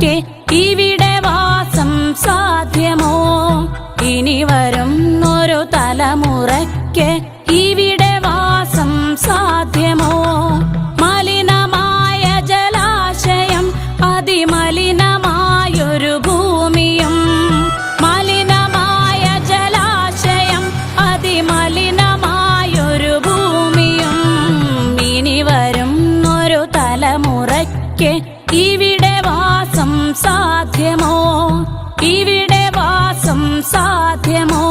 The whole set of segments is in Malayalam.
തലമുറയ്ക്ക് ഇവിടെ വാസം സാധ്യമോ? ഇനി വരുന്നൊരു തലമുറയ്ക്ക് ഇവിടെ വാസം സാധ്യമോ? മലിനമായ ജലാശയം, അതിമലിനമായൊരു ഭൂമിയും, മലിനമായ ജലാശയം, അതിമലിനമായൊരു ഭൂമിയും, ഇനി വരുന്നൊരു തലമുറയ്ക്ക് ഇവിടെ വാസം സാധ്യമോ? ഇവിടെ വാസം സാധ്യമോ?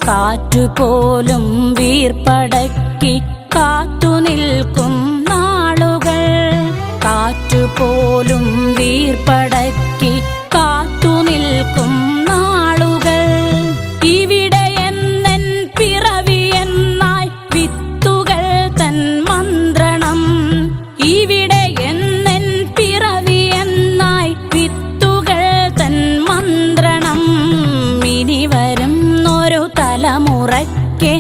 കാറ്റുപോലും വീർപ്പടക്കി കാത്തുനിൽക്കും നാളുകൾ, കാറ്റുപോലും വീർപ്പടക്കി കാത്തുനിൽക്കും നാളുകൾ. ഇവിടെ എന്നെൻ പിറവിയെന്നായി വിത്തുകൾ തൻ മന്ത്രണം, ഇവിടെ എന്നെൻ പിറവിയെന്നായി വിത്തുകൾ തൻ മന്ത്രണം. ഇനി വരുന്നൊരു തലമുറയ്ക്ക്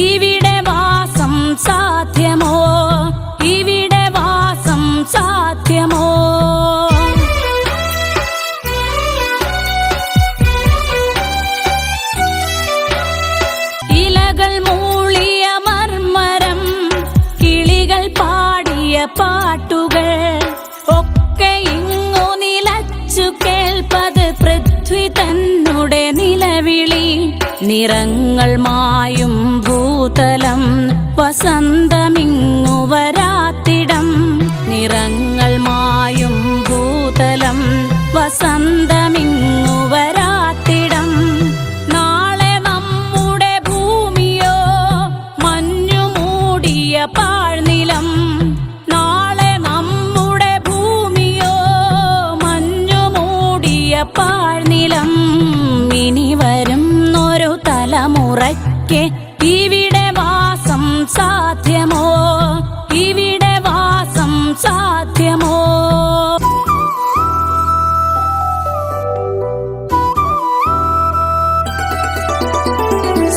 ഇവിടെ വാസം സാധ്യമോ? ഇവിടെ വാസം സാധ്യമോ? ഇലകൾ മൂളിയ മർമരം, കിളികൾ പാടിയ പാട്ടുകൾ ഒക്കെ ഇങ്ങു നിലച്ചു കേൾപ്പത് പൃഥ്വി തന്നുടെ നിലവിളി. നിറങ്ങൾ മായും ഭൂതലം, വസന്തമിങ്ങു വരാത്തിടം. നിറങ്ങൾ മായും ഭൂതലം, വസന്തമിങ്ങു വരാത്തിടം. നാളെ നമ്മുടെ ഭൂമിയോ മഞ്ഞു മൂടിയ പാഴ്നിലം, നാളെ നമ്മുടെ ഭൂമിയോ മഞ്ഞു മൂടിയ പാഴ്നിലം. ഇനി വരുന്നൊരു തലമുറയ്ക്ക് ഇവിടെ വാസം സാധ്യമോ? ഇവിടെ വാസം സാധ്യമോ?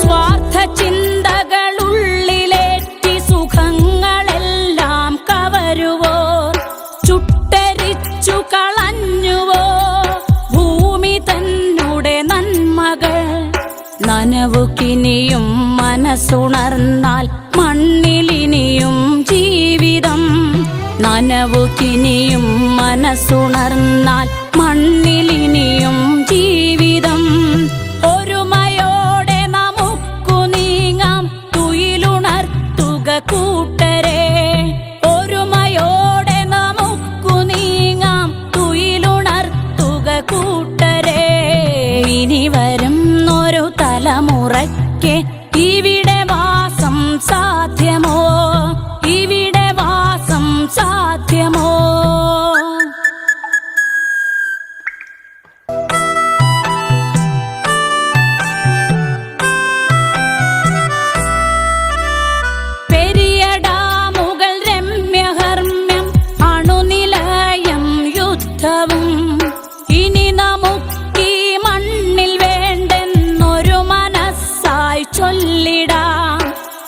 സ്വാർത്ഥ ചിന്തകളുള്ളിലേറ്റി സുഖങ്ങളെല്ലാം കവരുവോ? ചുട്ടരിച്ചു കളഞ്ഞുവോ ഭൂമി തന്നുടെ നന്മകൾ? നനവുകിനിയും മനസ്സുണർന്നാൽ മണ്ണിലിനിയും ജീവിതം. നനവുകിനിയും മനസ്സുണർന്നാൽ മണ്ണിലിനിയും ജീവിതം. ഒരുമയോടെ നമുക്കു നീങ്ങാം, തുയിലുണർത്തുക കൂട്ടരെ. ഒരുമയോടെ നമുക്കു നീങ്ങാം, തുയിലുണർത്തുക കൂട്ടരെ. ഇനി വരുന്നൊരു തലമുറയ്ക്ക് ഇവിടെ വാസം സാധ്യമോ? ഇവിടെ വാസം സാധ്യമോ? പെരിയ ഡാമുകൾ രമ്യഹർമ്മ്യം, അണുനിലയം യുദ്ധവും. ഇനി നമുക്കീ മണ്ണിൽ വേണ്ടെന്നൊരു മനസ്സായി ചൊല്ലിടാം.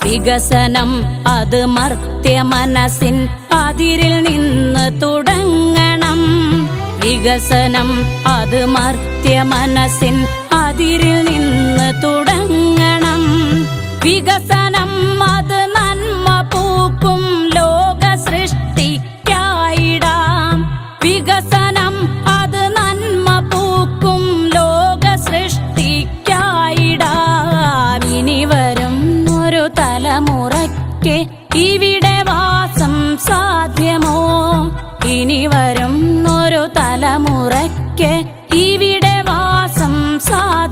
വികസനം അത് മർത്യ മനസ്സിൻ അതിരിൽ നിന്ന് തുടങ്ങണം. വികസനം അത് മർത്യ മനസ്സിൻ അതിരിൽ നിന്ന് തുടങ്ങണം. വികസനം അത് നന്മ പൂക്കും ലോക സൃഷ്ടിക്കായിടാം. വികസനം അത് നന്മ പൂക്കും ലോക സൃഷ്ടിക്കായിടാം. ഇനി വരുന്നൊരു തലമുറയ്ക്ക് ഇവിടെ വാസം സാധ്യമോ? ഇനി വരുന്നൊരു തലമുറയ്ക്ക് ഇവിടെ വാസം സാധ്യമോ?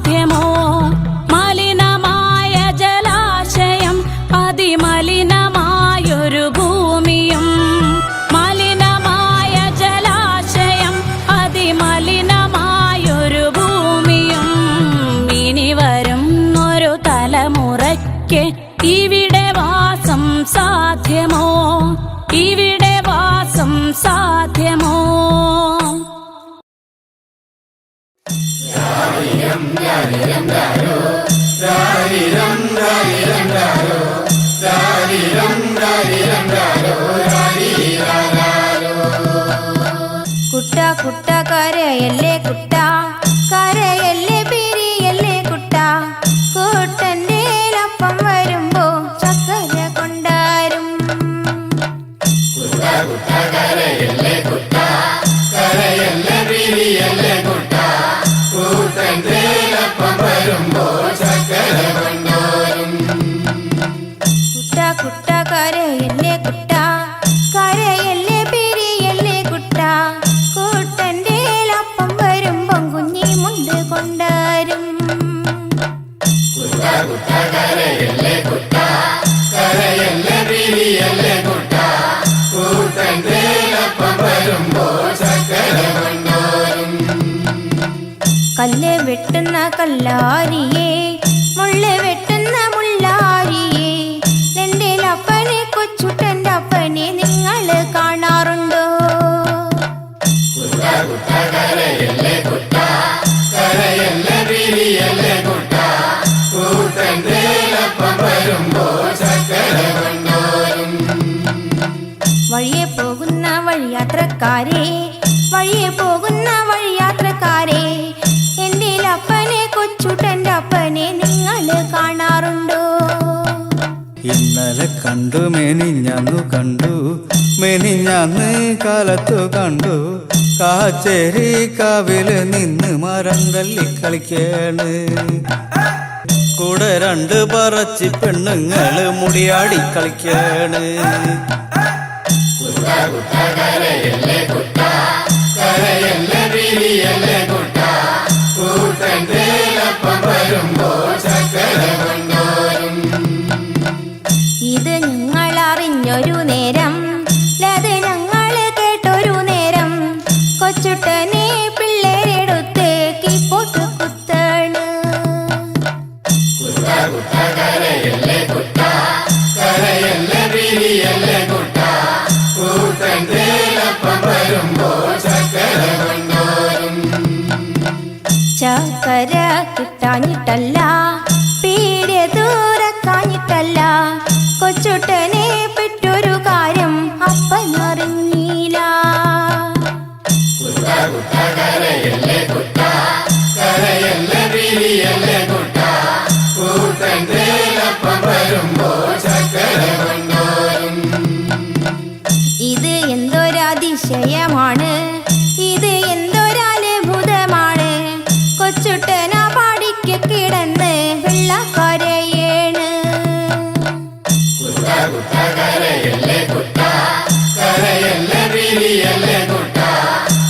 വാസം സാധ്യമോ? കുട്ട കുട്ട കരയല്ലേ കുട്ട, കരയല്ലേ പിരിയല്ലേ കുട്ട, കൂട്ടന്റെ അപ്പം വരുമ്പോ ചക്കര കൊണ്ടാരും. കരയല്ലേ കുട്ട, കരയല്ലേ പിരിയല്ലേ കുട്ട, കൂട്ടന്റെ അപ്പം വരുമ്പോ ചക്കര കൊണ്ടോരും. കുട്ട കുട്ട കരയല്ലേ കുട്ട, കരയല്ലേ പിരിയല്ലേ കുട്ട, കൂട്ടന്റെ അപ്പം വരുമ്പം കുഞ്ഞി മുണ്ട് കൊണ്ടാരും. കരയല്ലേ കുട്ട, കരയല്ലേ പിരിയല്ലേ കുട്ട, കൂട്ടന്റെ അപ്പം വരുമ്പോ ചക്കര കൊണ്ടോരും. കല്ല് വെട്ടുന്ന കല്ലാരിയേ, മുള്ള് വെട്ടുന്ന മുള്ളാരിയേ, എന്റെ അപ്പനെ കൊച്ചുട്ടന്റെ അപ്പനെ നിങ്ങൾ കാണാറുണ്ടോ? കരയല്ലേ കുട്ട, കരയല്ലേ പിരിയല്ലേ കുട്ട, കൂട്ടന്റെ അപ്പം വരുമ്പോ ചക്കര കൊണ്ടോരും. വഴിയെ പോകുന്ന വഴിയാത്രക്കാരെ, വഴിയെ പോകുന്ന വഴിയാത്രക്കാരെ, എന്റെ അപ്പനെ കൊച്ചുട്ടന്റെ അപ്പനെ നിങ്ങൾ കാണാറുണ്ടോ? ഇന്നലെ കണ്ടു മെനിഞ്ഞന്നു കണ്ടു, മെനിഞ്ഞന്ന് കാലത്തു കണ്ടു, കാച്ചേരി കാവില് നിന്ന് മരം തല്ലി കളിക്കാണ്. കൂടെ രണ്ട് പറച്ചി പെണ്ണുങ്ങള് മുടിയാടി കളിക്കാണ്. കരയല്ലേ കുട്ട, കരയല്ലേ പിരിയല്ലേ കുട്ട, കൂട്ടന്റെ അപ്പം വരുമ്പോ ചക്കര കൊണ്ടോരും. ഇത് ഞങ്ങൾ അറിഞ്ഞൊരു നേരം, അത് ഞങ്ങൾ കേട്ടൊരു നേരം, കൊച്ചുട്ടനെ പിള്ളേരെടുത്ത് കീപ്പോട്ട് കുത്താണ്. കരയല്ലേ കുട്ട, കരയല്ലേ പിരിയല്ലേ കുട്ട, കൂട്ടന്റെ അപ്പം വരുമ്പോ ചക്കര കൊണ്ടോരും. ചക്കര കിട്ടാഞ്ഞിട്ടല്ല, പീടിയ ദൂരക്കാഞ്ഞിട്ടല്ല, കൊച്ചുട്ടനെ പെട്ടൊരു കാര്യം അപ്പനറിഞ്ഞില്ല. കരയല്ലേ കുട്ട, കരയല്ലേ പിരിയല്ലേ കുട്ട, കൂട്ടന്റെ അപ്പം വരുമ്പോ ചക്കര കൊണ്ടോരും. ഇത് എന്തൊരതിശയമാണ്, ഇത് എന്തൊരത്ഭുതമാണ്, കൊച്ചുട്ടന പാടിക്ക് കിടന്ന് വെള്ളക്കരയേണ്. കരയല്ലേ കുട്ട, കരയല്ലേ പിരിയല്ലേ കുട്ട,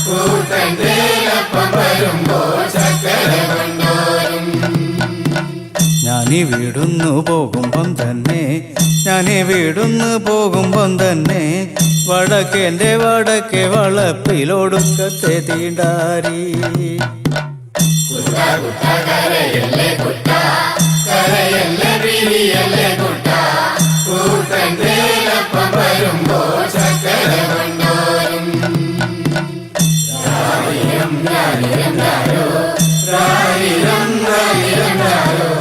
കൂട്ടന്റെ അപ്പം വരുമ്പോ ചക്കര കൊണ്ടോരും. ഞാനീ വീടുന്നു പോകുമ്പം തന്നെ, ഞാനീ വീടുന്നു പോകുമ്പം തന്നെ, വടക്കേന്റെ വടക്കേ വളപ്പിലൊടുക്കത്തെ തീണ്ടാരി. കരയല്ലേ കുട്ട, കരയല്ലേ പിരിയല്ലേ കുട്ട, കൂട്ടന്റെ അപ്പം വരുമ്പോ ചക്കര കൊണ്ടോരും. രാരിരം രാരിരം രാരോ, രാരിരം രാരിരം രാരോ,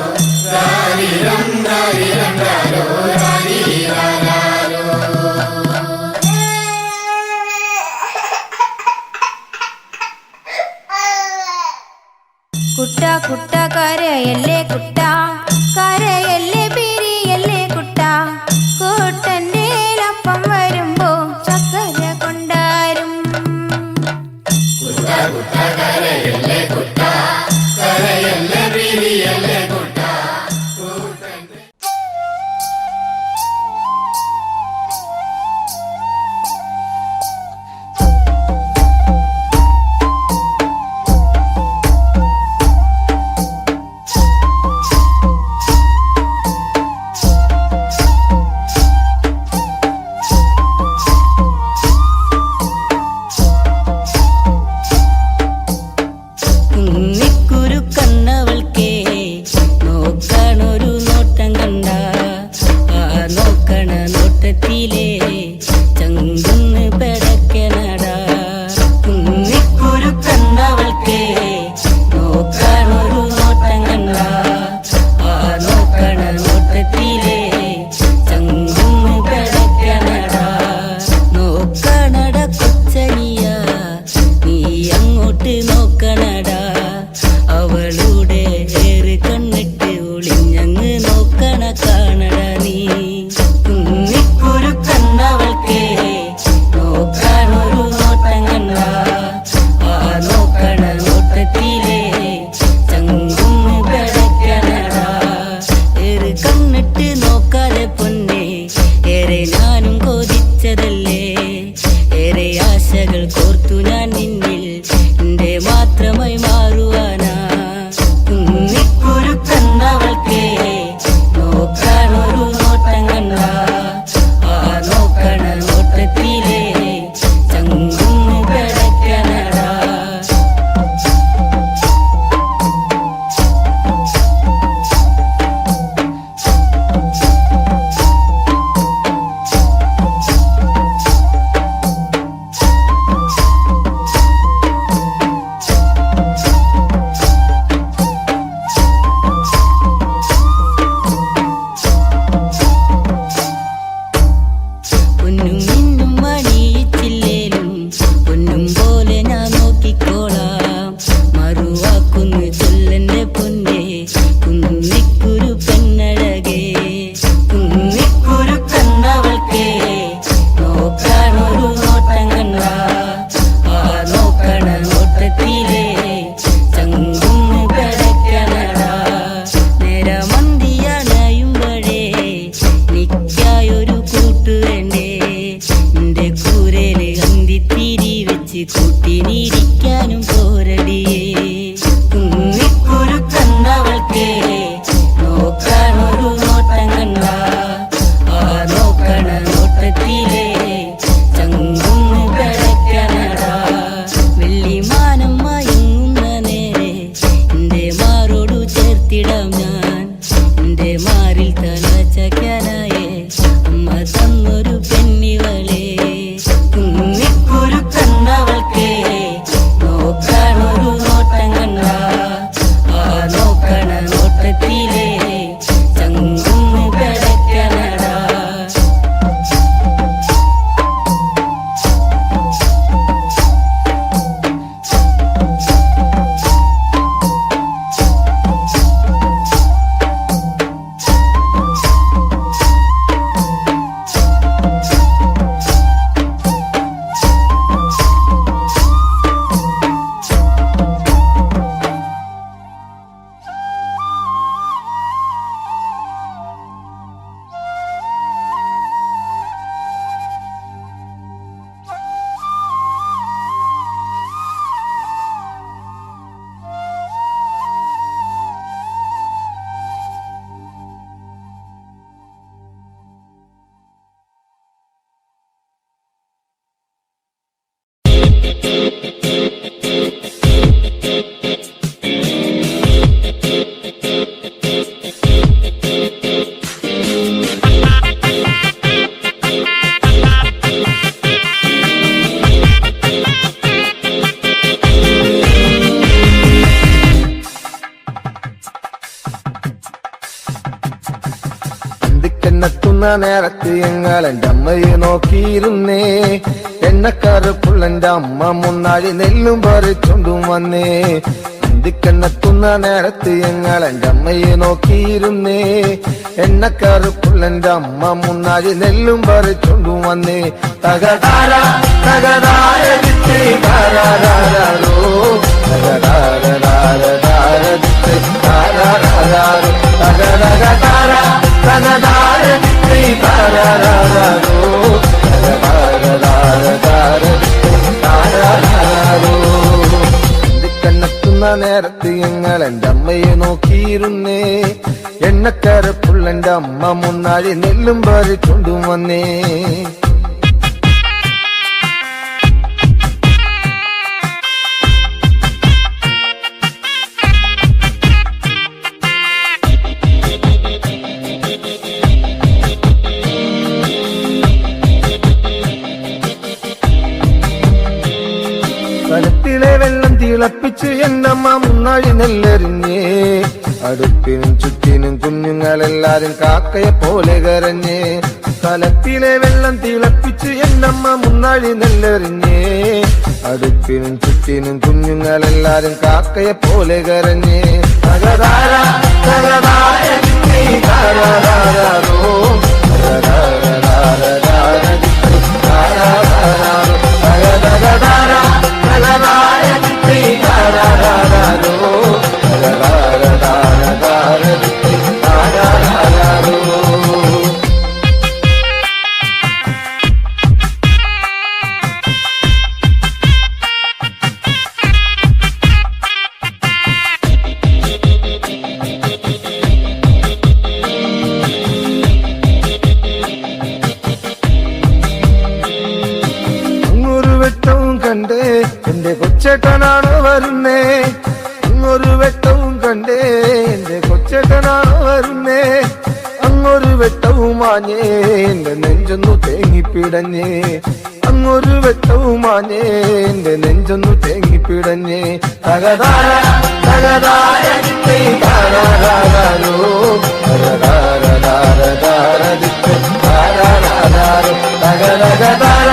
രാരിരം രാരിരം രാരോ, രാരിരാരോ. കുട്ട കുട്ട കരയല്ലേ കുട്ട, കരയല്ലേ പിരിയല്ലേ കുട്ട, കൂട്ടന്റെ അപ്പം വരുമ്പോ ചക്കര കൊണ്ടാരും. കരയല്ലേ കുട്ട, കരയല്ലേ പിരിയല്ലേ കുട്ട, കൂട്ടന്റെ കൂട്ടിനിരിക്കാനും പോരടിയേ കുന്നിക്കുരുക്കന്നവൾക്കേ നോക്കാനൊരു നോട്ടം കണ്ട ആ നോക്കണ നോട്ടത്തിലേ ചങ്കുന്ന് കിടക്കണടാ വെള്ളിമാനം മയങ്ങുന്ന നേരെ എന്റെ മാറോടു ചേർത്തിടാം ഞാൻ എന്റെ മാറിൽ തല ചക്കാനായേ അമ്മ തന്നൊരു പെണ്ണിവളേ കുന്നിക്കുരുക്കന്നവൾക്കേ നോക്കാനൊരു നോട്ടം കണ്ട ആ നോക്കണ നോട്ടത്തിലേ ചങ്കുന്ന് കിടക്കണടാ എത്തുന്ന നേരത്ത് ഞങ്ങൾ എൻ്റെ അമ്മയെ നോക്കിയിരുന്നേ എണ്ണക്കറുപ്പുള്ള അമ്മ മുന്നാഴി നെല്ലും പറിച്ചുകൊണ്ടും വന്നേ ഇന്ത്യക്കെന്നെത്തുന്ന നേരത്ത് ഞങ്ങൾ എൻ്റെ അമ്മയെ നോക്കിയിരുന്നേ എണ്ണക്കറുപ്പുള്ള അമ്മ മുന്നാഴി നെല്ലും പറിച്ചുകൊണ്ടും വന്നേ തകതാര തകതാര താരാരോ തകതാര തകതകതാര തകതാര കണ്ണെത്തുന്ന നേരത്ത് ഞങ്ങൾ എൻ്റെ അമ്മയെ നോക്കിയിരുന്നേ എണ്ണക്കരപ്പുള്ള എൻ്റെ അമ്മ മുന്നാഴി നെല്ലും പറിച്ചുകൊണ്ടും വന്നേ കലത്തിലെ വെള്ളം തിളപ്പിച്ച് എന്നമ്മ മുന്നാഴി നെല്ലെറിഞ്ഞേ അടുപ്പിനും ചുറ്റിനും കുഞ്ഞുങ്ങളെല്ലാരും കാക്കയെ പോലെ കരഞ്ഞേ കലത്തിലെ വെള്ളം തിളപ്പിച്ച് എന്നമ്മ മുന്നാഴി നെല്ലെറിഞ്ഞേ അടുപ്പിനും ചുറ്റിനും കുഞ്ഞുങ്ങളെല്ലാരും കാക്കയെ പോലെ കരഞ്ഞേ തകതാര തകതാര താരാരോ കണ്ടേ എന്റെ കൊച്ചേട്ടനാണോ വരുന്നേ അങ്ങൊരു വെട്ടവും കണ്ടേ എന്റെ കൊച്ചേട്ടനാണോ വരുന്നേ അങ്ങൊരു വെട്ടവും മാഞ്ഞേ എന്റെ നെഞ്ചൊന്നു തേങ്ങിപ്പിടഞ്ഞേ അങ്ങൊരു വെട്ടവും മാഞ്ഞേ എന്റെ നെഞ്ചൊന്നു തേങ്ങിപ്പിടഞ്ഞേ തകതാര തകതാര താരാരോ തകതകതാര തകതാര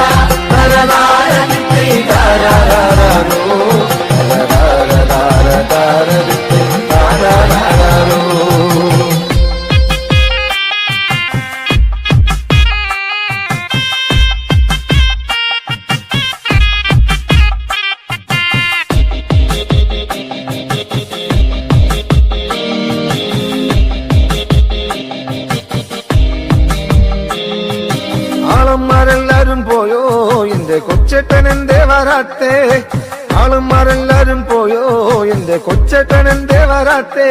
ആളന്മാരെല്ലാരും പോയോ കൊച്ചേട്ടൻ എന്തേ വരാത്തേ ആളുമാരെല്ലാരും പോയോ എന്റെ കൊച്ചേട്ടൻ എന്തേ വരാത്തേ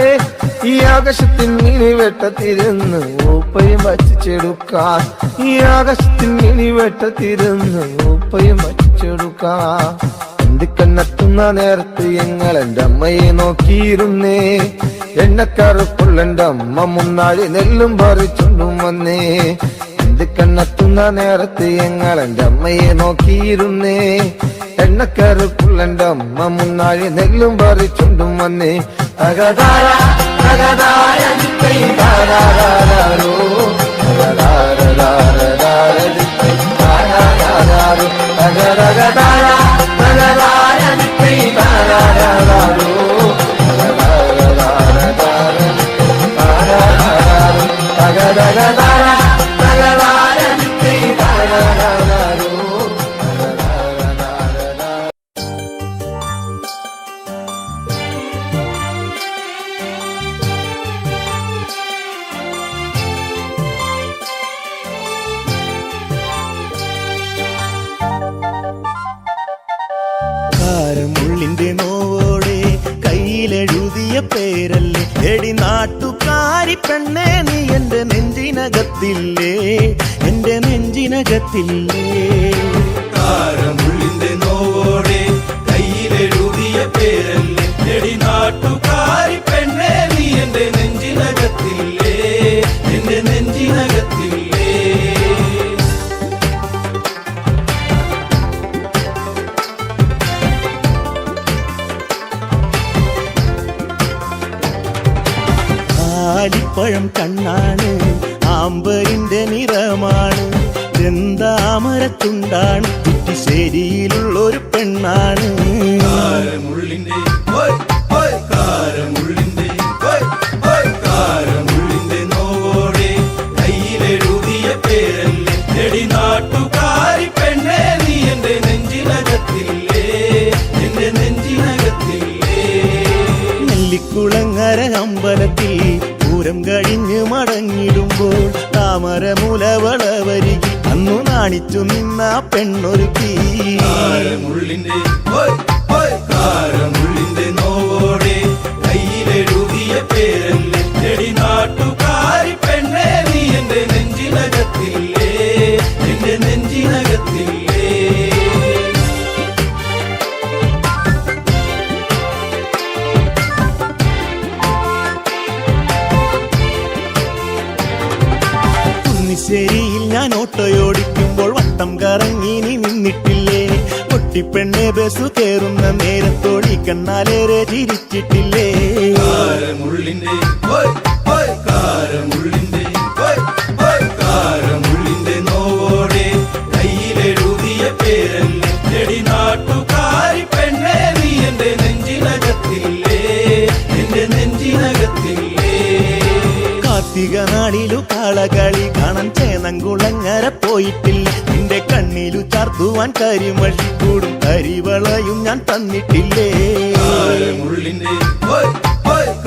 ഈ ആകാശത്തിൻ മിനി വെട്ടത്തിരുന്ന് ഉപ്പയും വച്ചിച്ചെടുക്കാൻ ഈ ആകാശത്തിൻ മിനി വെട്ടത്തിരുന്ന് ഉപ്പയും വച്ചിച്ചെടുക്കാൻ എന്തിക്കണ്ണെത്തുന്ന നേരത്ത് ഞങ്ങൾ എന്റെ അമ്മയെ നോക്കിയിരുന്നേ എണ്ണക്കറുപ്പുള്ള എന്റെ അമ്മ മുന്നാഴി നെല്ലും പറിച്ചുണ്ടും വന്നേ എന്തിക്കണ്ണെത്തുന്ന നേരത്ത് ഞങ്ങൾ എന്റെ അമ്മയെ നോക്കിയിരുന്നേ എണ്ണക്കറുപ്പുള്ള എന്റെ അമ്മ മുന്നാഴി നെല്ലും പറിച്ചുണ്ടും വന്നേ തകതാര തകതാര ദിക്കൈ താരാരാരോ തകതാരരാരരാര ദിക്കൈ താരാരാരോ തകതകതാര തകതാര ദിക്കൈ താരാരാരോ തകതാരരാരരാര താരാരാരോ തകതകതാര തകതാര ദിക്കൈ താരാരാരോ കാരമുള്ളിന്റെ നോവോടെ കയ്യിലെഴുതിയ പേരല്ലേ എടി നാട്ടുകാരി പെണ്ണേ നീ എന്റെ നെഞ്ചിനകത്തില്ലേ എന്റെ നെഞ്ചിനകത്തില്ലേ കാരമുള്ളിന്റെ നോവോടെ കയ്യിലെഴുതിയ പേരല്ലേ എടി നാട്ടുകാരി പെണ്ണേ നീ എന്റെ നെഞ്ചിനകത്തില്ലേ എന്റെ നെഞ്ചിനകത്തില്ലേ ആലിപ്പഴം കണ്ണാണ് ആമ്പരിന്റെ നിറമാണ് ചെന്താമരത്തുണ്ടാണ് കുറ്റിശ്ശേരിയിലുള്ളൊരു പെണ്ണാണ് കാരമുള്ളിന്റെ കാരമുള്ളിന്റെ കാരമുള്ളിന്റെ നോവോടെ കയ്യിലെഴുതിയ പേരല്ലേ എടി നാട്ടുകാരി പെണ്ണേ നീ എന്റെ നെഞ്ചിനകത്തില്ലേ എന്റെ നെഞ്ചിനകത്തില്ലേ നെല്ലിക്കുളങ്ങര അമ്പലത്തിൽ പൂരം കഴിഞ്ഞ് മടങ്ങിടുമ്പോൾ താമരമുലവളവരികിൽ അന്നു നാണിച്ചു നിന്ന പെണ്ണൊരുക്കി കാരമുള്ളിന്റെ കാരമുള്ളിന്റെ നോവോടെ കയ്യിലെഴുതിയ പേരല്ലേ എടി നാട്ടുകാരി പെണ്ണേ നീ എന്റെ നെഞ്ചിനകത്തില്ലേ എന്റെ നെഞ്ചിനകത്തില്ലേ കുന്നിശ്ശേരിയിൽ ഞാൻ ഓട്ടോയോടിക്കുമ്പോൾ വട്ടം കറങ്ങി നീ നിന്നിട്ടില്ലേ പൊട്ടിപ്പെണ്ണെ ബസ് കയറുന്ന നേരത്തോടി കണ്ണാലേറെ ചിരിച്ചിട്ടില്ലേ കാരമുള്ളിന്റെ കാരമുള്ളിന്റെ കാരമുള്ളിന്റെ നോവോടെ കയ്യിലെഴുതിയ പേരല്ലേ എടി നാട്ടുകാരി പെണ്ണേ നീ എന്റെ നെഞ്ചിനകത്തില്ലേ എന്റെ നെഞ്ചിനകത്തില്ലേ കാർത്തിക നാളിലു കാളകളി കാണാൻ ചേന്നംകുളങ്ങര പോയിട്ടില്ല നിന്റെ കണ്ണിലു ചാർത്തുവാൻ കരിമഴിക്കൂടും കരിവളയും ഞാൻ തന്നിട്ടില്ലേ കാരമുള്ളിന്റെ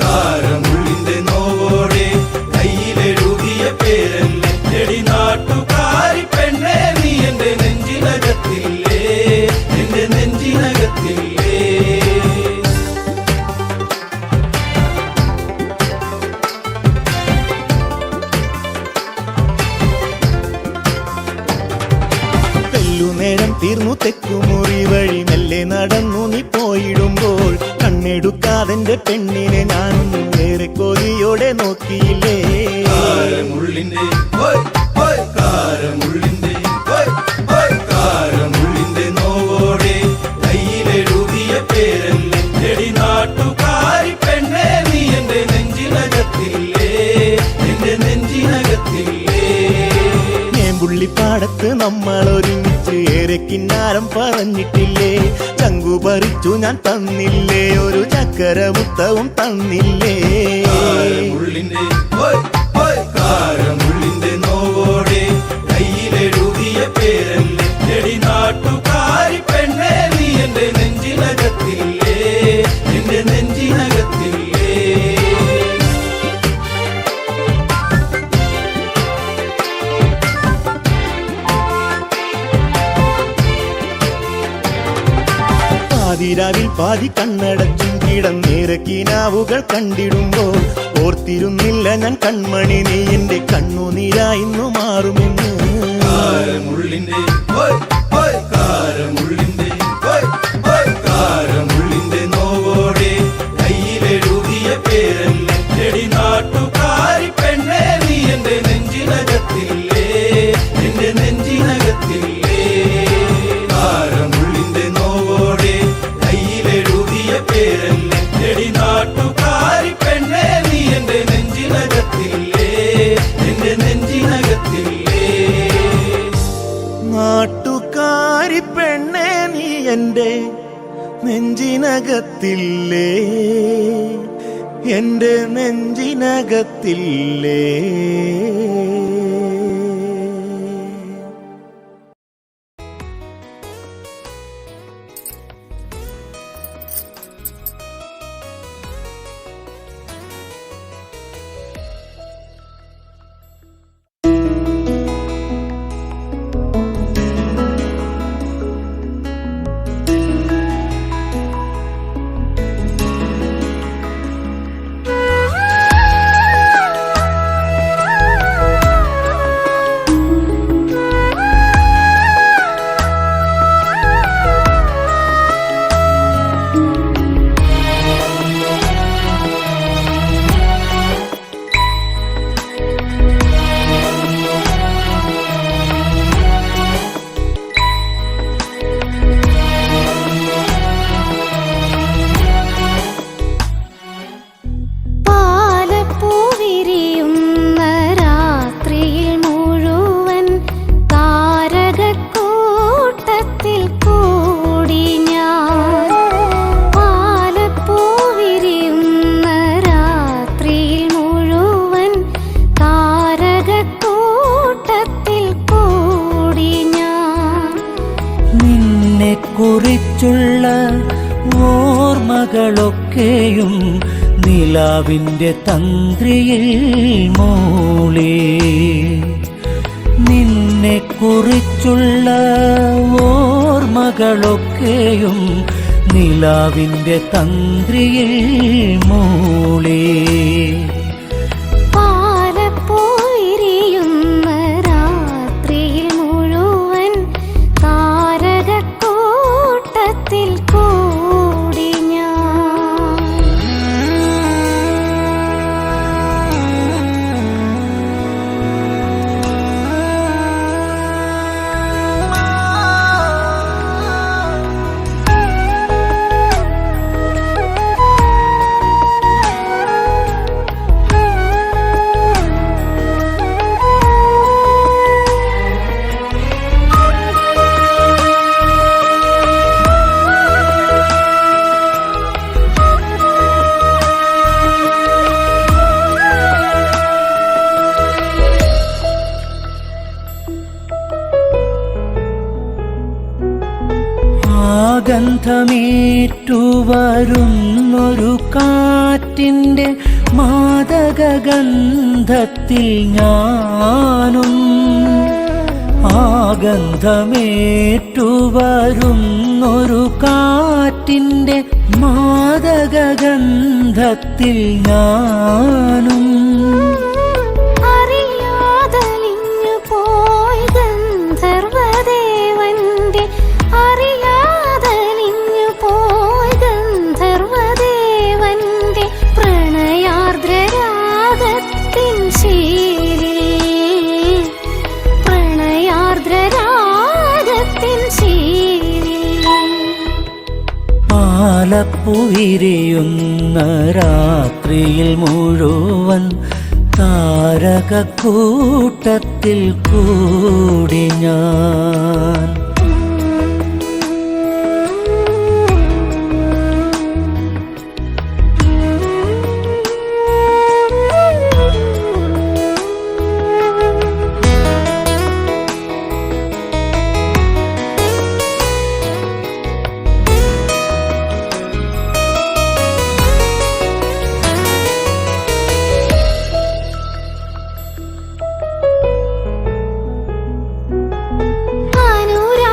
കാരമുള്ളിന്റെ നോവോടെ കയ്യിലെഴുതിയ പേരല്ലേ എടി നാട്ടുകാരി പെണ്ണേ നീ എന്റെ നെഞ്ചിനകത്തില്ലേ എന്റെ നെഞ്ചിനകത്തില്ലേ നേരം തീർന്നു തെക്കുമുറി വഴി മെല്ലെ നടന്നു നീ പോയിടുമ്പോൾ കണ്ണെടുക്കാതെന്റെ പെണ്ണിനെ ഞാനൊന്നും ഏറെ കൊതിയോടെ നോക്കിയില്ലേ കാരമുള്ളിന്റെ കാരമുള്ളിന്റെ കാരമുള്ളിന്റെ നോവോടെ കയ്യിലെഴുതിയ പേരല്ലേ എടി നാട്ടുകാരി പെണ്ണേ നീ എന്റെ നെഞ്ചിനകത്തില്ലേ എന്റെ നെഞ്ചിനകത്തില്ലേ പുള്ളിപ്പാടത്ത് നമ്മൾ ഒരുമിച്ച് ഏറെ കിന്നാരം പറഞ്ഞിട്ടില്ലേ ചങ്കു പറിച്ചു ഞാൻ തന്നില്ലേ ഒരു ചക്കര മുത്തവും തന്നില്ലേ കാരമുള്ളിന്റെ കാരമുള്ളിന്റെ നോവോടെ കയ്യിലെഴുതിയ പേരല്ലേ എടി നാട്ടുകാരി പെണ്ണേ നീ എന്റെ നെഞ്ചിനകത്തില്ലേ എന്റെ നെഞ്ചിനകത്തില്ലേ പാതിരാവിൽ പാതി കണ്ണടച്ചും കിടന്നേരക്കിനാവുകൾ കണ്ടിടുമ്പോൾ ഓർത്തിരുന്നില്ല ഞാൻ കൺമണി നീ എന്റെ കണ്ണുനീരായിന്നു മാറുമെന്ന്. കാരമുള്ളിന്റെ കാരമുള്ളിന്റെ കാരമുള്ളിന്റെ നോവോടെ കയ്യിലെഴുതിയ പേരല്ലേ എടി നാട്ടുകാരി പെണ്ണേ നീ എന്റെ നെഞ്ചിനകത്തില്ലേ, എന്റെ നെഞ്ചിനകത്തില്ലേ. കാരമുള്ളിന്റെ നോവോടെ കയ്യിലെഴുതിയ പേരല്ലേ എടി നാട്ടുകാരി പെണ്ണേ നീ എന്റെ നെഞ്ചിനകത്തില്ലേ, എന്റെ നെഞ്ചിനകത്തില്ലേ. നാട്ടുകാരി പെണ്ണേ നീ എന്റെ നെഞ്ചിനകത്തില്ലേ, എന്റെ നെഞ്ചിനകത്തില്ലേ. കുറിച്ചുള്ള ഓർമ്മകളൊക്കെയും നിലാവിൻ്റെ തന്ത്രിയിൽ മൂളി. നിന്നെ കുറിച്ചുള്ള ഓർമ്മകളൊക്കെയും നിലാവിൻ്റെ തന്ത്രിയിൽ മൂളി. ഗന്ധമേറ്റു വരുന്നൊരു കാറ്റിൻ്റെ മാദകഗന്ധത്തിൽ ഞാനും, ഗന്ധമേറ്റു വരുന്നൊരു കാറ്റിൻ്റെ മാദകഗന്ധത്തിൽ ഞാനും. പാലപ്പുവിരിയുന്ന രാത്രിയിൽ മുഴുവൻ താരകക്കൂട്ടത്തിൽ കൂടി ഞാൻ. അനുരാ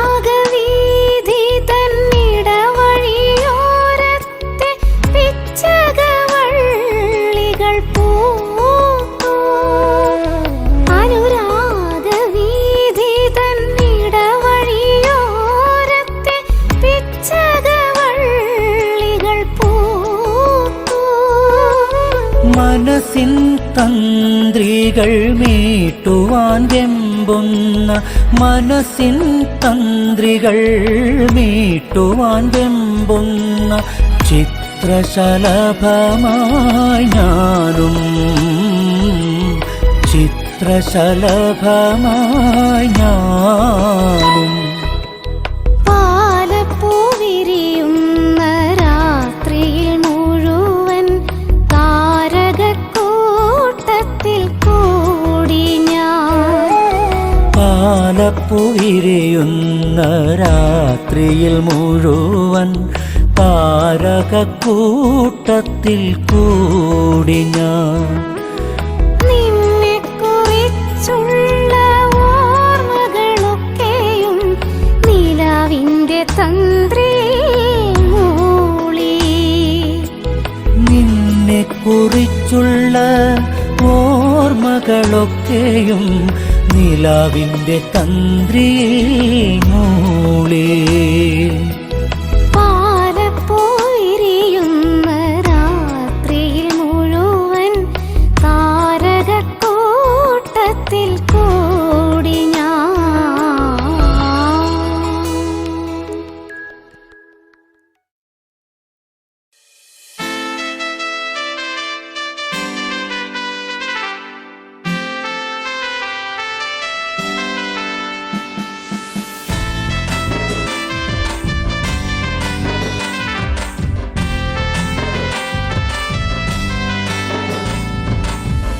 മനസ്സിൻ തന്ത്രികൾ മീട്ടുവാൻ വെമ്പുന്ന മനസ്സിൻ തന്ത്രികൾ മീട്ടുവാൻ വെമ്പുന്ന ചിത്രശലഭമായി ഞാനും ചിത്രശലഭമായി ഞാനും പാലപ്പൂ വിരിയുന്ന രാത്രിയിൽ മുഴുവൻ താരകക്കൂട്ടത്തിൽ കൂടി ഞാൻ പാലപ്പൂ വിരിയുന്ന രാത്രിയിൽ മുഴുവൻ താരകക്കൂട്ടത്തിൽ കൂടി ഞാൻ നിന്നെക്കുറിച്ചുള്ള ഓർമ്മകളൊക്കെയും നിലാവിന്റെ തന്ത്രിയിൽ മൂളി നിന്നെക്കുറിച്ചുള്ള ഓർമ്മകളൊക്കെയും നിലാവിന്റെ തന്ത്രിയിൽ മൂളി പാലപ്പൂ വിരിയുന്ന രാത്രിയിൽ മുഴുവൻ താരകക്കൂട്ടത്തിൽ കൂടി ഞാൻ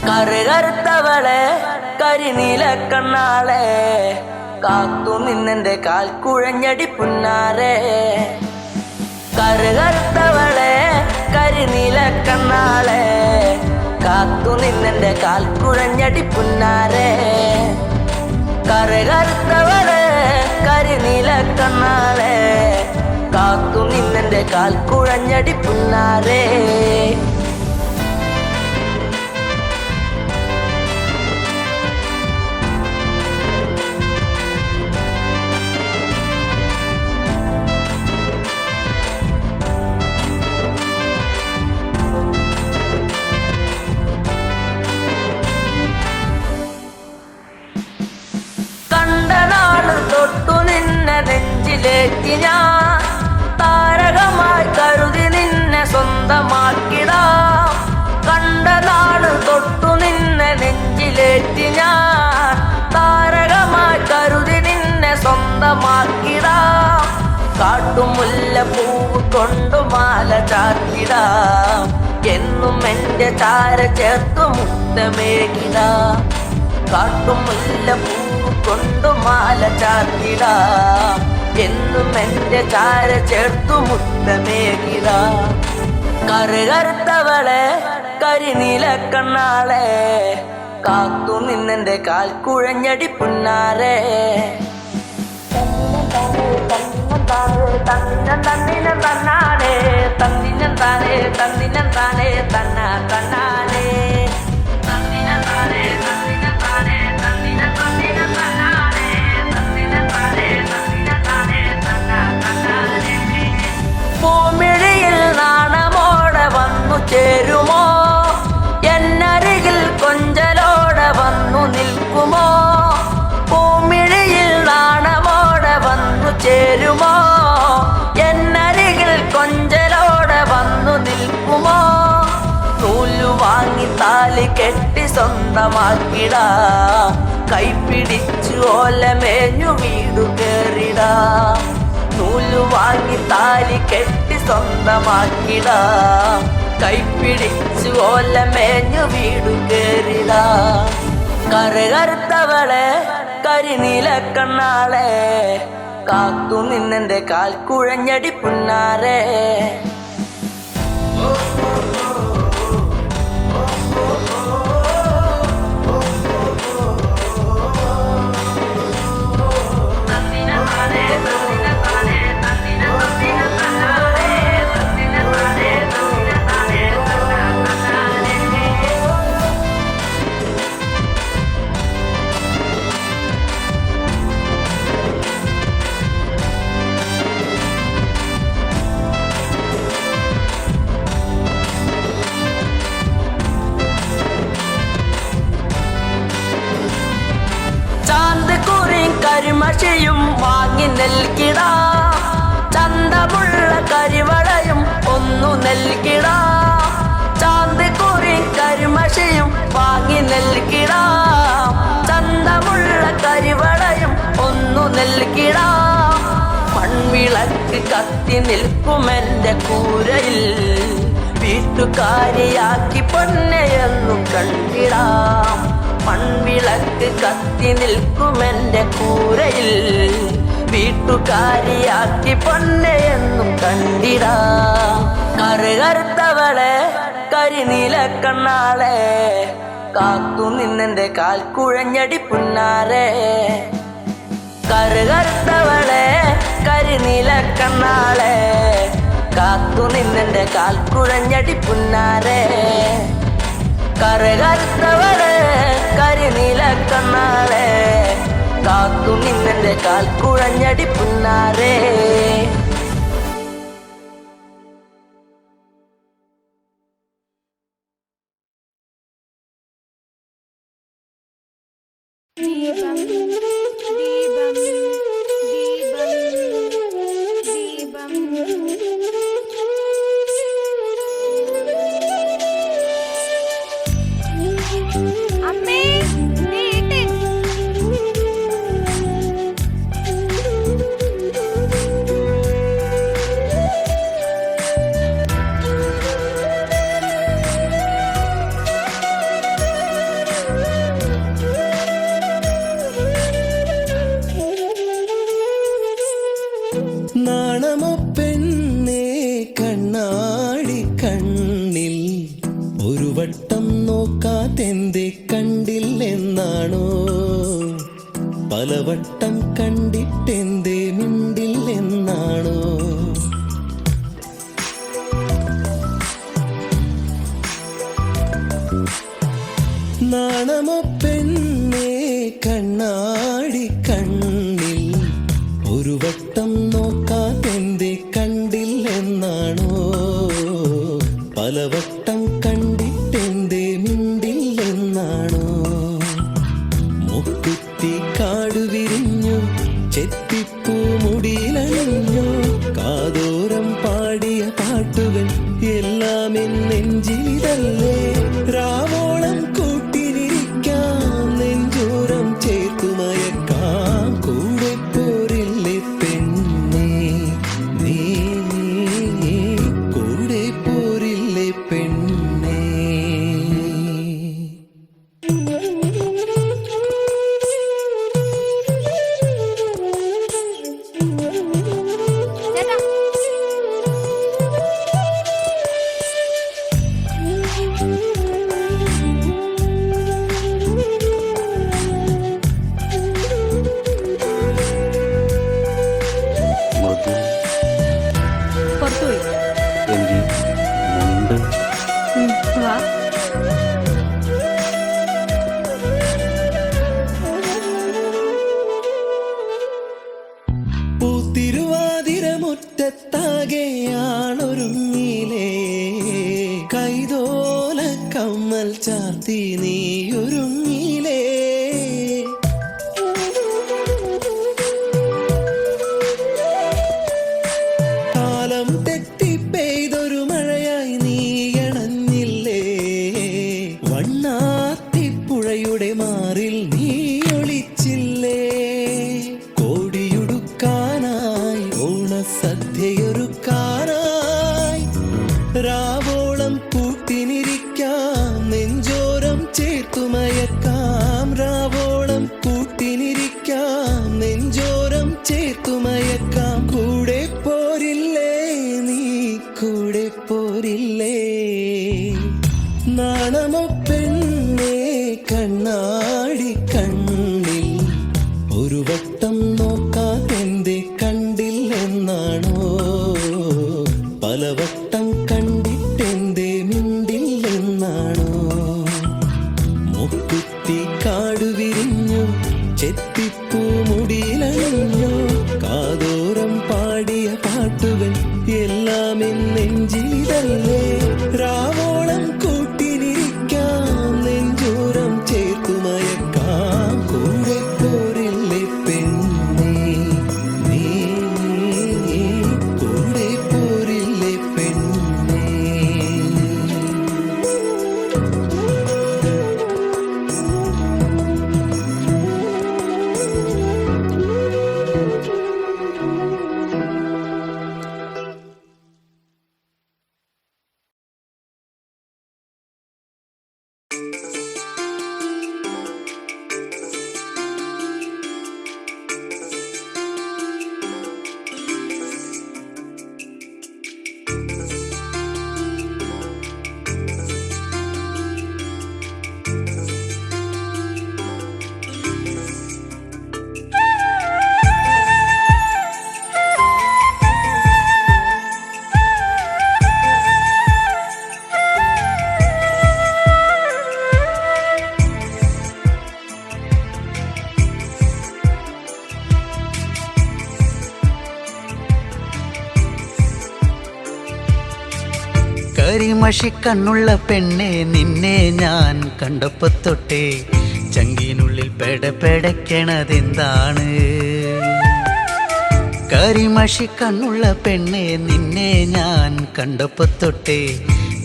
കറുകറുത്തവളെ കരിനീല കണ്ണാളെ കാത്തു നിന്നെന്റെ കാൽ കുഴഞ്ഞടി പുന്നാരെ കറുകറുത്തവളെ കരിനീല കണ്ണാളെ കാത്തു നിന്നെന്റെ കാൽ കുഴഞ്ഞടി പുന്നാരെ കറുകറുത്തവളെ കരിനീല കണ്ണാളെ കാത്തു നിന്നെന്റെ കാൽ കുഴഞ്ഞടി പുന്നാരെ തൊട്ടു നിന്നെ നെഞ്ചിലേറ്റി ഞാൻ താരകമായി കരുതി നിന്നെ സ്വന്തമാക്കിടാം കണ്ട നാട് തൊട്ടു നിന്നെ നെഞ്ചിലേറ്റി ഞാൻ താരകമായി കരുതി നിന്നെ സ്വന്തമാക്കിടാം കാട്ടുമുല്ല പൂവ് കൊണ്ടു മാല ചാത്തിടാം എന്നും എന്റെ ചാര ചേർത്തു മുത്തമേകിടാം കാട്ടുമുല്ല പൂവ് കൊണ്ടു മാല ചാത്തിടാം എന്നും എന്റെ ചാര ചേർത്തു മുത്തമേകിടാം കറുകറുത്തവളെ കരിനീല കണ്ണാളെ കാത്തു നിന്നെന്റെ കാൽ കുഴഞ്ഞടി പുന്നാരെ തന്നിനം തന്നാനേ തന്നിനം താനേ തന്നിനം താനേ തന്ന തന്നാനേ തന്നിനം താനേ തന്നിനം താനേ തന്നിനം തന്നിനം തന്നാനേ തന്നിനം താനേ തന്നിനം താനേ തന്ന തന്നാനേ പൂമിഴിയിൽ നാണമോടെ വന്നു ചേരുമോ എന്നരികിൽ കൊഞ്ചലോടെ വന്നു നിൽക്കുമോ പൂമിഴിയിൽ നാണമോടെ വന്നു ചേരുമോ എന്നരികിൽ കൊഞ്ചലോടെ വന്നു നിൽക്കുമോ നൂലു വാങ്ങി താലി കെട്ടി സ്വന്തമാക്കിടാ കൈപിടിച്ചു ഓലമേഞ്ഞു വീടു കേറിടാ നൂലു വാങ്ങി താലി കെട്ടി സ്വന്തമാക്കിടാ കൈപിടിച്ചു ഓലമേഞ്ഞു വീടു കേറിടാ കറുകറുത്തവളെ കരിനീല കണ്ണാളെ കാത്തു നിന്നെന്റെ കാൽ കുഴഞ്ഞടി പുന്നാരെ കരിമഷിയും വാങ്ങി നൽകിടാ ചന്തമുള്ള കരിവളയും ഒന്നു നൽകിടാ ചാന്ത് കുറി കരിമഷിയും വാങ്ങി നൽകിടാ ചന്തമുള്ള കരിവളയും ഒന്നു നൽകിടാ മൺവിളക്ക് കത്തി നിൽക്കുമെന്റെ കൂരയിൽ വീട്ടുകാരിയാക്കി പൊന്നെയെന്നു കണ്ടിടാം മൺവിളക്ക് കത്തി നിൽക്കുമെന്റെ കൂരയിൽ വീട്ടുകാരിയാക്കി പൊന്നെയെന്നു കണ്ടിടാം കറുകറുത്തവളെ കരിനീല കണ്ണാളെ കാത്തു നിന്നെന്റെ കാൽ കുഴഞ്ഞടി പുന്നാരെ കറുകറുത്തവളെ കരിനീല കണ്ണാളെ കാത്തു നിന്നെന്റെ കാൽ കുഴഞ്ഞടി പുന്നാരെ കറുകറുത്തവളെ കരിനീല കണ്ണാളെ കാത്തു നിന്നെന്റെ കാൽ കുഴഞ്ഞടി പുന്നാരെ ദീപം ദീപം ദീപം ദീപം അമ്മേ നീട്ട് നാണമോ പെണ്ണേ കണ്ണാടി കണ്ണിൽ ഒരു വട്ടം നോക്കാതെന്തേ കണ്ടില്ലെന്നാണോ പലവട്ടം കണ്ടിട്ടെന്തേ മിണ്ടില്ലെന്നാണോ നാണമോ പെണ്ണേ കണ്ണാടി കണ്ണിൽ ഒരു വട്ടം നോക്കാതെന്തേ കണ്ടില്ലെന്നാണോ പലവട്ടം കണ്ടിട്ടെന്തേ മിണ്ടില്ലെന്നാണോ മുക്കുത്തി കാടു വിരിഞ്ഞു ചെത്തിപ്പൂ മുടിയിലണിഞ്ഞു കാതോരം പാടിയ പാട്ടുകൾ എല്ലാം എൻ നെഞ്ചിലിതല്ലേ രാവോളം കൂട്ടിനിരിക്കാം നെഞ്ചോരം ചേർത്തുമയക്കാം കൂടെ പോരില്ലേ പെണ്ണേ നീ കൂടെ പോരില്ലേ പെണ്ണേ ചേട്ടാ പുറത്തുപോയി വാ പൂത്തിരുവാതിര മുറ്റത്താകെയാണൊരുങ്ങിലേ കൈതോല കമ്മൽ ചാർത്തി നീയൊരുങ്ങിലേ കാലം തെറ്റി പെയ്തൊരു മഴയായി നീയണഞ്ഞില്ലേ വണ്ണാത്തിപ്പുഴയുടെ മാറിൽ നീ ഒളിച്ചില്ലേ കോടിയുടുക്കാനായി ഓണസദ്യയൊരുക്കാനായി രാവോളം കൂട്ടിനിരിക്കാം നെഞ്ചോരം ചേർത്തുമയക്കാം രാവോളം കൂട്ടിനിരിക്കാം നെഞ്ചോരം ചേർത്തുമയക്കാം കൂടെ പോരില്ലേ നീ കൂടെ പോരില്ലേ നാണമോ പെണ്ണേ കണ്ണാടി കണ്ണിൽ ഒരു വട്ടം നോക്കാതെന്തേ കണ്ടില്ലെന്നാണോ പലവട്ടം കണ്ടിട്ടെന്തേ മിണ്ടില്ലെന്നാണോ മുക്കുത്തി കാടു വിരിഞ്ഞു ചെത്തിപ്പൂ മുടിയിലണിഞ്ഞു കാതോരം പാടിയ പാട്ടുകൾ എല്ലാം എൻ നെഞ്ചിലിതല്ലേ രാവോളം കൂട്ടിനിരിക്കാം നെഞ്ചോരം ചേർത്തുമയക്കാം കൂടെ പോരില്ലേ പെണ്ണേ കരിമഷിക്കണ്ണുള്ള പെണ്ണെ നിന്നെ ഞാൻ കണ്ടപ്പോ തൊട്ടേ ചങ്കിനുള്ളിൽ പെടപ്പെടയ്ക്കണതെന്താണ്? കരിമഷിക്കണ്ണുള്ള പെണ്ണെ നിന്നെ ഞാൻ കണ്ടപ്പോ തൊട്ടേ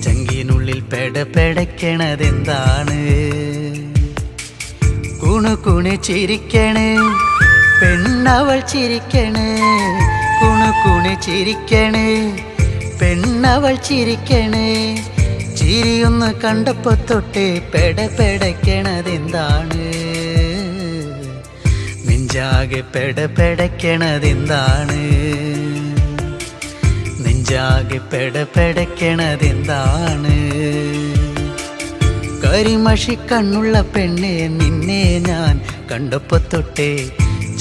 ചങ്കിനുള്ളിൽ പെടപ്പെടയ്ക്കണതെന്താണ്? കുണുകുണു ചിരിക്കണേ പെണ്ണവൾ ചിരിക്കണേ, കുണുകുണു ചിരിക്കണേ പെണ്ണവൾ ചിരിക്കണേ. ചിരിയൊന്ന് കണ്ടപ്പോ തൊട്ടേ പെടപ്പെടയ്ക്കണതെന്താണ്? നെഞ്ചാകെ പെടപ്പെടയ്ക്കണതെന്താണ്? നെഞ്ചാകെ പെടപ്പെടയ്ക്കണതെന്താണ്? കരിമഷിക്കണ്ണുള്ള പെണ്ണെ നിന്നെ ഞാൻ കണ്ടപ്പോ തൊട്ടേ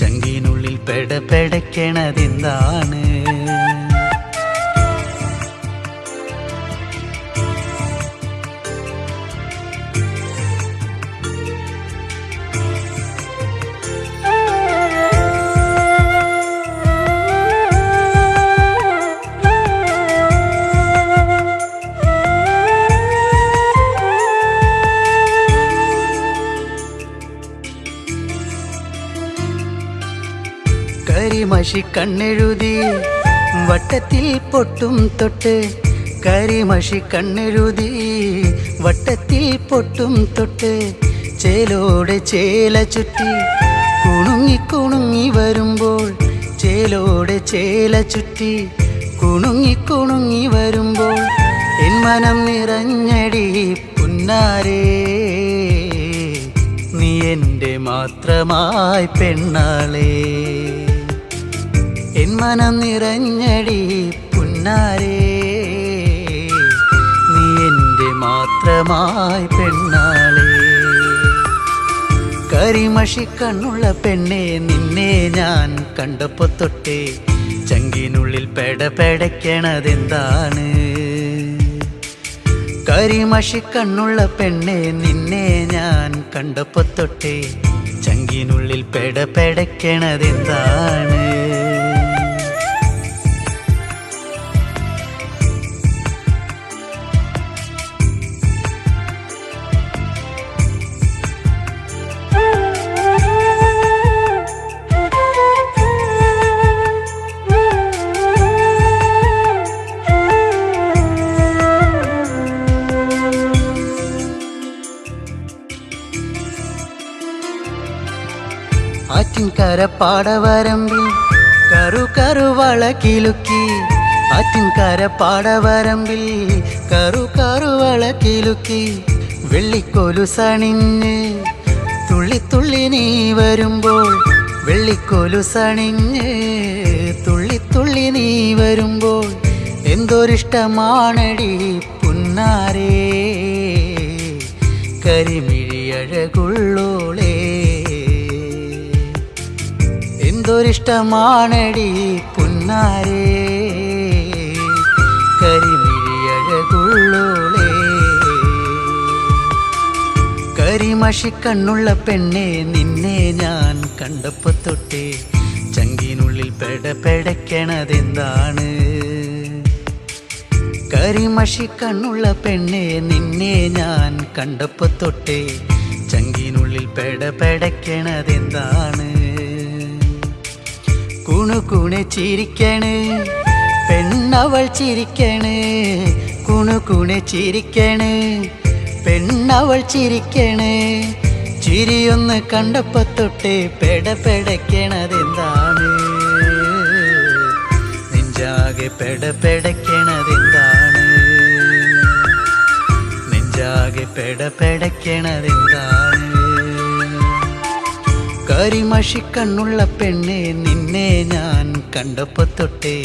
ചങ്കിനുള്ളിൽ പെടപ്പെടയ്ക്കണതെന്താണ്? കരിമഷിക്കണ്ണെഴുതി വട്ടത്തിൽ പൊട്ടും തൊട്ട്, കരിമഷിക്കണ്ണെഴുതി വട്ടത്തിൽ പൊട്ടും തൊട്ട്, ചേലോടെ ചേല ചുറ്റി കുണുങ്ങി കുണുങ്ങി വരുമ്പോൾ, ചേലോടെ ചേല ചുറ്റി കുണുങ്ങി കുണുങ്ങി വരുമ്പോൾ എൻ മനം നിറഞ്ഞടി പുന്നാരേ, നീ എൻ്റെ മാത്രമായി പെണ്ണാളേ. എൻ മനം നിറഞ്ഞടി പുന്നാരേ, നീ എൻ്റെ മാത്രമായി പെണ്ണാളേ. കരിമഷിക്കണ്ണുള്ള പെണ്ണെ നിന്നെ ഞാൻ കണ്ടപ്പോ തൊട്ടേ ചങ്കിനുള്ളിൽ പെടപ്പെടയ്ക്കണതെന്താണ്? കരിമഷിക്കണ്ണുള്ള പെണ്ണെ നിന്നെ ഞാൻ കണ്ടപ്പോ തൊട്ടേ ചങ്കിനുള്ളിൽ പെടപ്പെടയ്ക്കണതെന്താണ്? ആറ്റിൻകര പാടവരമ്പിൽ കറു കറുവള കിലുക്കി, ആറ്റിൻകര പാടവരമ്പിൽ കറു കറുവള കിലുക്കി, വെള്ളിക്കോലു സണിഞ്ഞ് തുള്ളി തുള്ളി നീ വരുമ്പോൾ, വെള്ളിക്കോലു സണിഞ്ഞ് തുള്ളി തുള്ളി നീ വരുമ്പോൾ എന്തൊരിഷ്ടമാണടി പുന്നാരേ, കരിമിഴിയഴകുള്ളോളേ. എന്തൊരിഷ്ടമാണടി പുന്നാരേ, കരിമിഴിയഴകുള്ളോളേ. കരിമഷിക്കണ്ണുള്ള പെണ്ണെ നിന്നെ ഞാൻ കണ്ടപ്പോ തൊട്ടേ ചങ്കിനുള്ളിൽ പെടപ്പെടയ്ക്കണതെന്താണ്? കരിമഷിക്കണ്ണുള്ള പെണ്ണെ നിന്നെ ഞാൻ കണ്ടപ്പോ തൊട്ടേ ചങ്കിനുള്ളിൽ പെടപ്പെടയ്ക്കണതെന്താണ്? കുണുകുണു ചിരിക്കണേ പെണ്ണവൾ ചിരിക്കണേ, കുണുകുണു ചിരിക്കണേ പെണ്ണവൾ ചിരിക്കണേ. ചിരിയൊന്ന് കണ്ടപ്പോ തൊട്ടേ പെടപ്പെടയ്ക്കണതെന്താണ്? നെഞ്ചാകെ പെടപ്പെടയ്ക്കണതെന്താണ്? നെഞ്ചാകെ പെടപ്പെടയ്ക്കണതെന്താണ്? കരിമഷിക്കണ്ണുള്ള പെണ്ണെ നിന്നെ ഞാൻ കണ്ടപ്പോ തൊട്ടേ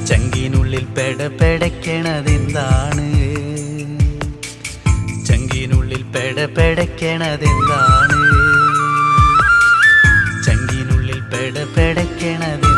ചങ്കിനുള്ളിൽ പെടപ്പെടയ്ക്കണതെന്താണ്? ചങ്കിനുള്ളിൽ പെടപ്പെടയ്ക്കണതെന്താണ്? ചങ്കിനുള്ളിൽ പെടപ്പെടയ്ക്കണതെന്താണ്?